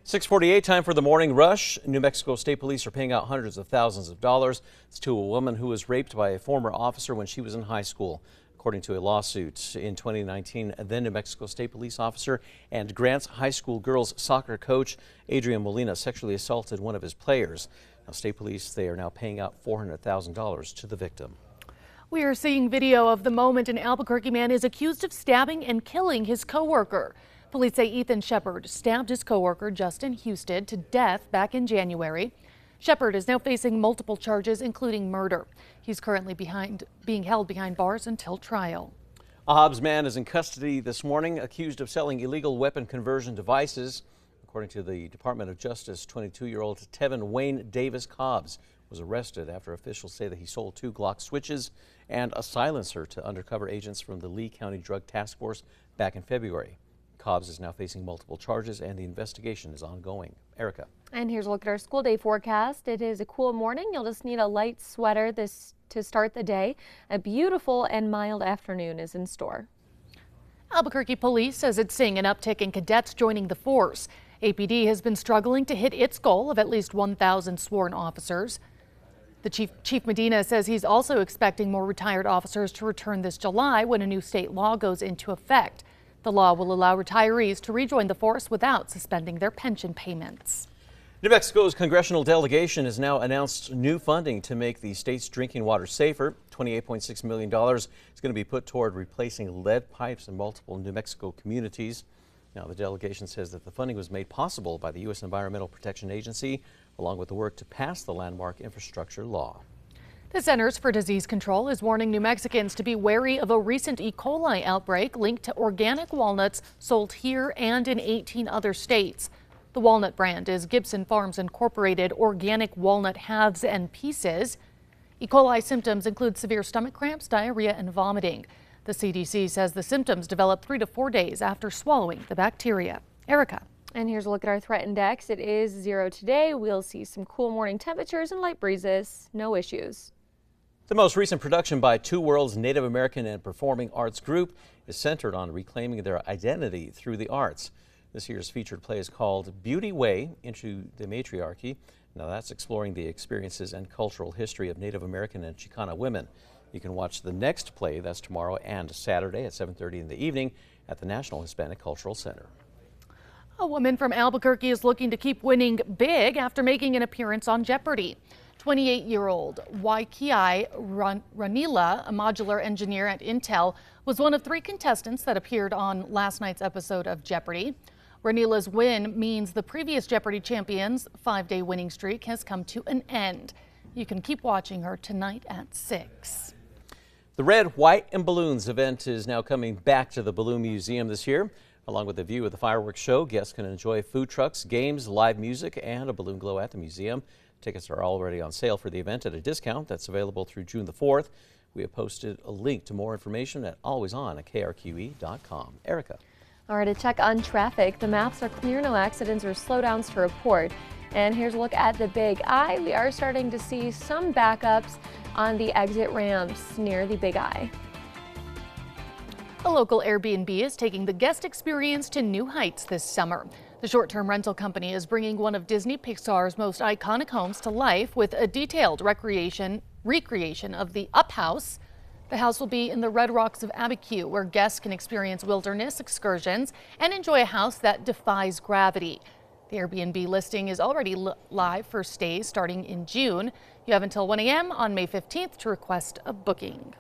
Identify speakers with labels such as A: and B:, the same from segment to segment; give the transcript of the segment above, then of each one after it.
A: 6:48, time for the morning rush. New Mexico State Police are paying out hundreds of thousands of dollars. It's to a woman who was raped by a former officer when she was in high school. According to a lawsuit in 2019, then New Mexico State Police officer and Grants High School girls soccer coach Adrian Molina sexually assaulted one of his players. Now, State Police, they are now paying out $400,000 to the victim.
B: We are seeing video of the moment an Albuquerque man is accused of stabbing and killing his coworker. Police say Ethan Shepard stabbed his coworker Justin Houston to death back in January. Shepard is now facing multiple charges, including murder. He's currently being held behind bars until trial.
A: A Hobbs man is in custody this morning, accused of selling illegal weapon conversion devices. According to the Department of Justice, 22-year-old Tevin Wayne Davis Cobbs was arrested after officials say that he sold 2 Glock switches and a silencer to undercover agents from the Lee County Drug Task Force back in February. Cobbs is now facing multiple charges and the investigation is ongoing. Erica.
C: And here's a look at our school day forecast. It is a cool morning. You'll just need a light sweater to start the day. A beautiful and mild afternoon is in store.
B: Albuquerque police says it's seeing an uptick in cadets joining the force. APD has been struggling to hit its goal of at least 1,000 sworn officers. The Chief Medina says he's also expecting more retired officers to return this July when a new state law goes into effect. The law will allow retirees to rejoin the force without suspending their pension payments.
A: New Mexico's congressional delegation has now announced new funding to make the state's drinking water safer. $28.6 million is going to be put toward replacing lead pipes in multiple New Mexico communities. Now, the delegation says that the funding was made possible by the U.S. Environmental Protection Agency, along with the work to pass the landmark infrastructure law.
B: The Centers for Disease Control is warning New Mexicans to be wary of a recent E. coli outbreak linked to organic walnuts sold here and in 18 other states. The walnut brand is Gibson Farms Incorporated Organic Walnut Halves and Pieces. E. coli symptoms include severe stomach cramps, diarrhea, and vomiting. The CDC says the symptoms develop 3 to 4 days after swallowing the bacteria. Erica.
C: And here's a look at our threat index. It is 0 today. We'll see some cool morning temperatures and light breezes. No issues.
A: The most recent production by Two Worlds Native American and Performing Arts Group is centered on reclaiming their identity through the arts. This year's featured play is called Beauty Way into the Matriarchy. Now that's exploring the experiences and cultural history of Native American and Chicana women. You can watch the next play, that's tomorrow and Saturday at 7:30 in the evening at the National Hispanic Cultural Center.
B: A woman from Albuquerque is looking to keep winning big after making an appearance on Jeopardy. 28-year-old Waikiai Ranila, a modular engineer at Intel, was one of 3 contestants that appeared on last night's episode of Jeopardy. Ranila's win means the previous Jeopardy champion's 5-day winning streak has come to an end. You can keep watching her tonight at 6.
A: The Red, White, and Balloons event is now coming back to the Balloon Museum this year. Along with the view of the fireworks show, guests can enjoy food trucks, games, live music, and a balloon glow at the museum. Tickets are already on sale for the event at a discount that's available through June the 4th. We have posted a link to more information at alwayson@krqe.com. Erica.
C: All right, a check on traffic. The maps are clear, no accidents or slowdowns to report. And here's a look at the Big I. We are starting to see some backups on the exit ramps near the Big I.
B: A local Airbnb is taking the guest experience to new heights this summer. The short-term rental company is bringing one of Disney Pixar's most iconic homes to life with a detailed recreation of the Up House. The house will be in the Red Rocks of Albuquerque, where guests can experience wilderness excursions and enjoy a house that defies gravity. The Airbnb listing is already live for stays starting in June. You have until 1 a.m. on May 15th to request a booking.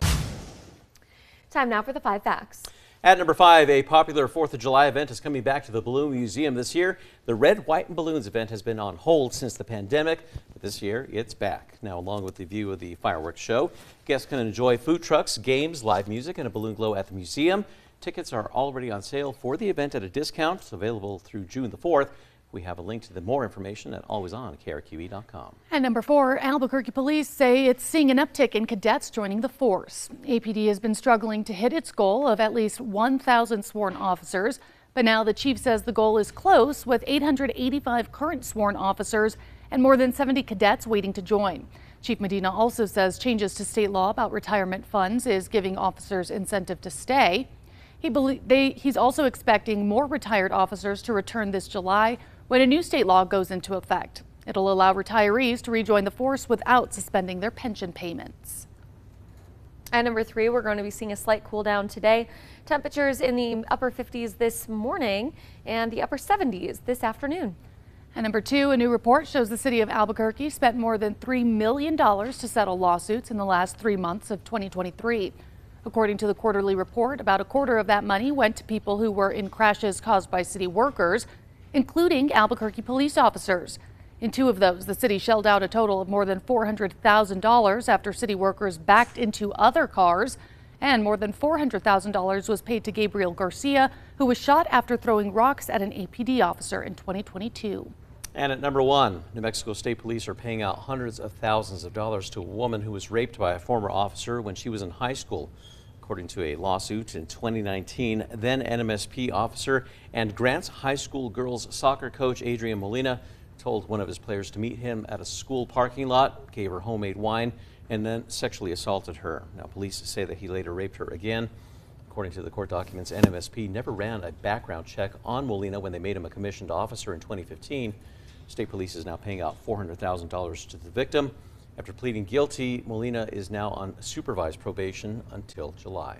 C: Time now for the 5 facts.
A: At number 5, a popular 4th of July event is coming back to the Balloon Museum this year. The Red, White, and Balloons event has been on hold since the pandemic, but this year it's back. Now, along with the view of the fireworks show, guests can enjoy food trucks, games, live music, and a balloon glow at the museum. Tickets are already on sale for the event at a discount. It's available through June the 4th. We have a link to the more information at alwayson@krqe.com.
B: At number 4, Albuquerque police say it's seeing an uptick in cadets joining the force. APD has been struggling to hit its goal of at least 1,000 sworn officers, but now the chief says the goal is close with 885 current sworn officers and more than 70 cadets waiting to join. Chief Medina also says changes to state law about retirement funds is giving officers incentive to stay. He's also expecting more retired officers to return this July when a new state law goes into effect. It'll allow retirees to rejoin the force without suspending their pension payments.
C: At number 3, we're going to be seeing a slight cool down today. Temperatures in the upper 50s this morning and the upper 70s this afternoon.
B: And number 2, a new report shows the city of Albuquerque spent more than $3 million to settle lawsuits in the last 3 months of 2023. According to the quarterly report, about a quarter of that money went to people who were in crashes caused by city workers, including Albuquerque police officers. In 2 of those, the city shelled out a total of more than $400,000 after city workers backed into other cars, and more than $400,000 was paid to Gabriel Garcia, who was shot after throwing rocks at an APD officer in 2022.
A: And at number 1, New Mexico State Police are paying out hundreds of thousands of dollars to a woman who was raped by a former officer when she was in high school. According to a lawsuit in 2019, then NMSP officer and Grants High School girls soccer coach Adrian Molina told one of his players to meet him at a school parking lot, gave her homemade wine, and then sexually assaulted her. Now, police say that he later raped her again. According to the court documents, NMSP never ran a background check on Molina when they made him a commissioned officer in 2015. State Police is now paying out $400,000 to the victim. After pleading guilty, Molina is now on supervised probation until July.